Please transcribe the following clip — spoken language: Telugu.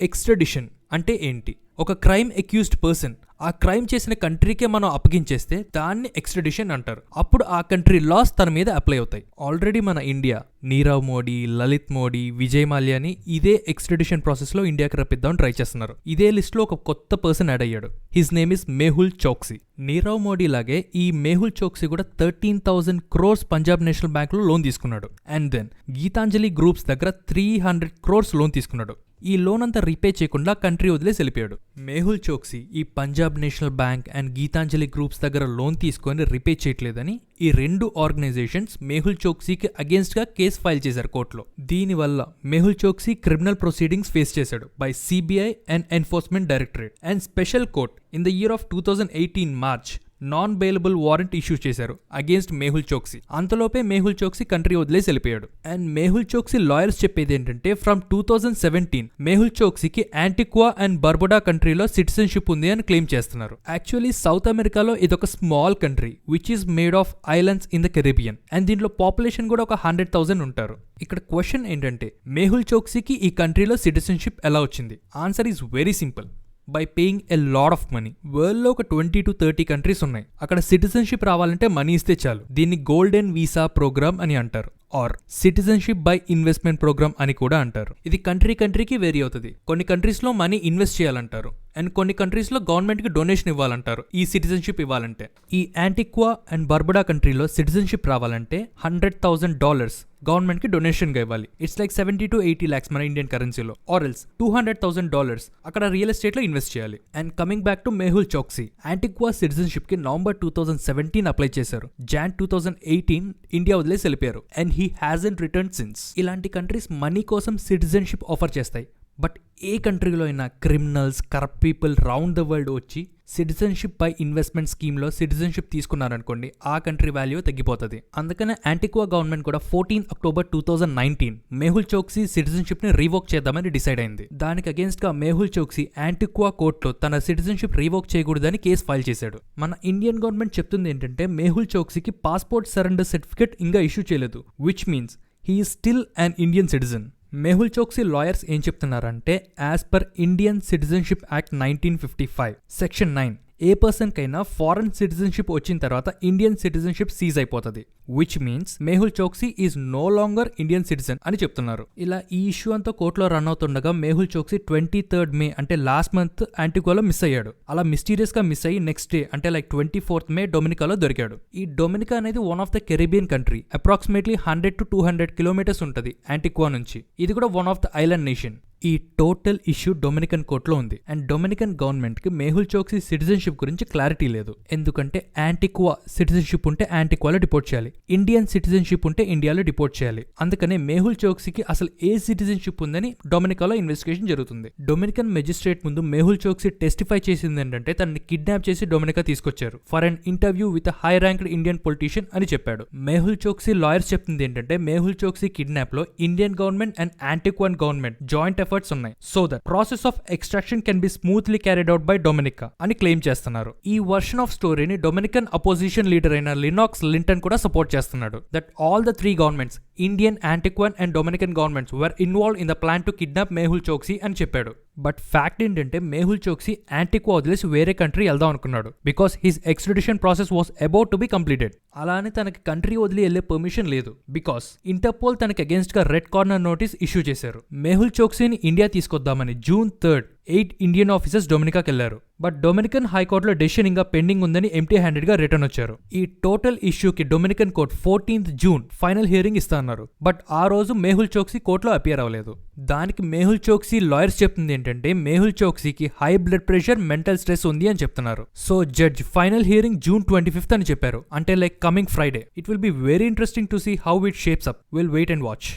ఎక్స్ట్రడిషన్ అంటే ఏంటి? ఒక క్రైమ్ అక్యూజ్డ్ పర్సన్ ఆ క్రైమ్ చేసిన కంట్రీకే మనం అప్పగించేస్తే దాన్ని ఎక్స్ట్రడిషన్ అంటారు. అప్పుడు ఆ కంట్రీ లాస్ తన మీద అప్లై అవుతాయి. ఆల్రెడీ మన ఇండియా నీరవ్ మోడీ, లలిత్ మోడీ, విజయ్ మాల్యాని ఇదే ఎక్స్ట్రడిషన్ ప్రాసెస్ లో ఇండియాకి రప్పిద్దామని ట్రై చేస్తున్నారు. ఇదే లిస్ట్ లో ఒక కొత్త పర్సన్ యాడ్ అయ్యాడు. His name is Mehul Chokshi. Nirav Modi లాగే ఈ మెహుల్ చోక్సీ కూడా 13,000 crores పంజాబ్ నేషనల్ బ్యాంక్ లో లోన్ తీసుకున్నాడు. అండ్ దెన్ గీతాంజలి గ్రూప్స్ దగ్గర 300 crores లోన్ తీసుకున్నాడు. ఈ లోన్ అంతా రీపే చేయకుండా కంట్రీ వదిలేసి వెళ్ళిపోయాడు. మెహుల్ చోక్సీ ఈ Punjab National Bank and Gitanjali groups దగ్గర లోన్ తీసుకొని రీపే చేయట్లేదని ఈ రెండు ఆర్గనైజేషన్స్ మెహుల్ చోక్సీకి అగేన్స్ట్ గా కేసు ఫైల్ చేశారు కోర్టులో. దీనివల్ల Mehul Choksi criminal proceedings face చేశాడు by CBI and Enforcement Directorate and special court in the year of 2018 March non bailable warrant issue చేశారు అగేన్స్ట్ మెహుల్ చోక్సీ. అంతలోపే మెహుల్ చోక్సీ కంట్రీ వదిలేసి వెళ్ళిపోయాడు. అండ్ మెహుల్ చోక్సీ లాయర్స్ చెప్పేది ఏంటంటే ఫ్రమ్ 2017 మెహుల్ చోక్సీకి యాంటిగ్వా అండ్ బర్బుడా కంట్రీలో సిటిజన్షిప్ ఉంది అని క్లెయిమ్ చేస్తున్నారు. యాక్చువల్లీ సౌత్ అమెరికాలో ఇదొక small country which is made of islands in the Caribbean and దీంట్లో పాపులేషన్ కూడా ఒక 100,000 ఉంటారు. ఇక్కడ క్వశ్చన్ ఏంటంటే మెహుల్ చోక్సీకి ఈ కంట్రీలో సిటిజన్షిప్ ఎలా వచ్చింది? Answer is very simple. By paying a lot of money. World లో ఒక 20 to 30 కంట్రీస్ ఉన్నాయి. అక్కడ సిటిజన్షిప్ రావాలంటే మనీ ఇస్తే చాలు. దీన్ని గోల్డెన్ వీసా ప్రోగ్రామ్ అని అంటారు or citizenship by investment program అని కూడా అంటారు. ఇది కంట్రీకి వేరీ అవుతుంది. కొన్ని కంట్రీస్ లో మనీ ఇన్వెస్ట్ చేయాలంటారు అండ్ కొన్ని కంట్రీస్ లో గవర్నమెంట్ కి డొనేషన్ ఇవ్వాలంటారు ఈ సిటిజన్షిప్ ఇవ్వాలంటే. ఈ యాంటిగ్వా అండ్ బర్బుడా కంట్రీలో సిటిజన్షిప్ రావాలంటే $100,000 గవర్నమెంట్ కి డొనేషన్ గా ఇవ్వాలి. ఇట్స్ లైక్ 70 to 80 lakhs మన ఇండియన్ కరెన్సీలో. ఆర్ ఎల్స్ $200,000 అక్కడ రియల్ ఎస్టేట్ లో ఇన్వెస్ట్ చేయాలి. And coming back to Mehul Chokshi, Antigua citizenship కి నవంబర్ 2017 అప్లై చేశారు. జాన్ 2018 ఇండియా వదిలేసి వెళ్ళిపోయారు and he hasn't return since. ఇలాంటి కంట్రీస్ మనీ కోసం సిటిజన్షిప్ ఆఫర్ చేస్తాయి. బట్ ఏ కంట్రీలో అయినా criminals, corrupt people round the world వచ్చి సిటిజన్షిప్ బై ఇన్వెస్ట్మెంట్ స్కీమ్లో సిటిజన్షిప్ తీసుకున్నారనుకోండి, ఆ కంట్రీ వాల్యూ తగ్గిపోతుంది. అందుకనే యాంటిగ్వా గవర్నమెంట్ కూడా 14 October 2019 మెహుల్ చోక్సీ సిటిజన్షిప్ ని రీవోక్ చేద్దామని డిసైడ్ అయింది. దానికి అగేన్స్ట్ గా మెహుల్ చోక్సీ యాంటిగ్వా కోర్టులో తన సిటిజన్షిప్ రీవోక్ చేయకూడదని కేసు ఫైల్ చేశాడు. మన ఇండియన్ గవర్నమెంట్ చెప్తుంది ఏంటంటే మెహుల్ చోక్సీకి పాస్పోర్ట్ సరెండర్ సర్టిఫికేట్ ఇంకా ఇష్యూ చేయలేదు, which means he is still an Indian citizen. Mehul Choksi lawyers ఏం చెప్తున్నారంటే as per Indian citizenship act 1955 section 9 ఏ పర్సన్ కైనా ఫారెన్ సిటిజన్షిప్ వచ్చిన తర్వాత ఇండియన్ సిటిజన్షిప్ సీజ్ అయిపోతుంది, which means Mehul Choksi is no longer Indian citizen అని చెప్తున్నారు. ఇలా ఈ ఇష్యూ అంతా కోర్టులో రన్ అవుతుండగా మెహుల్ చోక్సీ 23rd May అంటే లాస్ట్ మంత్ యాంటిగ్వాలో మిస్ అయ్యాడు. అలా మిస్టీరియస్ గా మిస్ అయ్యి నెక్స్ట్ డే అంటే లైక్ 24th May డొమినికాలో దొరికాడు. ఈ డొమినికా అనేది one of the Caribbean country. Approximately 100 to 200 kilometers ఉంటుంది యాంటిగ్వా నుంచి. ఇది కూడా one of the island nation. ఈ టోటల్ ఇష్యూ డొమినికన్ కోర్టులో ఉంది అండ్ డొమినికన్ గవర్నమెంట్ కి మెహుల్ చోక్సీ సిటిజన్షిప్ గురించి క్లారిటీ లేదు. ఎందుకంటే యాంటిగ్వా సిటిజన్షిప్ ఉంటే యాంటిగ్వాలో డిపోర్ట్ చేయాలి, ఇండియన్ సిటిజన్షిప్ ఉంటే ఇండియాలో డిపోర్ట్ చేయాలి. అందుకనే మెహుల్ చోక్సీకి అసలు ఏ సిటిజన్షిప్ ఉందని డొమినికాలో ఇన్వెస్టిగేషన్ జరుగుతుంది. డొమినికన్ మెజిస్ట్రేట్ ముందు మెహుల్ చోక్సీ టెస్టిఫై చేసింది ఏంటంటే తనని కిడ్నాప్ చేసి డొమినికా తీసుకొచ్చారు for an interview with high ranked Indian politician అని చెప్పాడు. మెహుల్ చోక్సీ లాయర్స్ చెప్తుంది ఏంటంటే మెహుల్ చోక్సీ కిడ్నాప్ లో Indian government and Antiguan government joint ఉన్నాయి. So that process of extraction can be smoothly carried out by Dominica అని క్లెయిమ్ చేస్తున్నారు. ఈ వర్షన్ ఆఫ్ స్టోరీని డొమినికన్ అపోజిషన్ లీడర్ అయిన లినాక్స్ లింటన్ కూడా సపోర్ట్ చేస్తున్నాడు. That all the 3 governments Indian, Antiguan and Dominican governments were involve in the plan to kidnap Mehul Chokshi అని చెప్పాడు. బట్ ఫ్యాక్ట్ ఏంటంటే మెహుల్ చోక్సీ యాంటిగ్వా వదిలేసి వేరే కంట్రీ వెళ్దాం అనుకున్నాడు because his extradition process was about to be completed. అలా అని తనకి కంట్రీ వదిలి వెళ్లే పర్మిషన్ లేదు బికాస్ ఇంటర్పోల్ తనకి అగేన్స్ట్ గా రెడ్ కార్నర్ నోటీస్ ఇష్యూ చేశారు. మెహుల్ చోక్సీని ఇండియా తీసుకొద్దామని June 3rd 8 ఇండియన్ ఆఫీసర్స్ డొమినికాకి వెళ్లారు. బట్ డొమినికన్ హైకోర్టులో డెసిషన్ ఇంకా పెండింగ్ ఉందని ఎంటీ హ్యాండెడ్ గా రిటర్న్ వచ్చారు. ఈ టోటల్ ఇష్యూకి Dominican court 14th June final hearing ఇస్తాన్నారు. బట్ ఆ రోజు మెహుల్ చోక్సీ కోర్టులో అపియర్ అవ్వలేదు. దానికి మెహుల్ చోక్సీ లాయర్స్ చెప్తుంది ఏంటంటే మెహుల్ చోక్సీకి high blood pressure, mental stress ఉంది అని చెప్తున్నారు. So judge final hearing June 25th అని చెప్పారు, అంటే like coming Friday. It will be very interesting to see how it shapes up. Will wait and watch.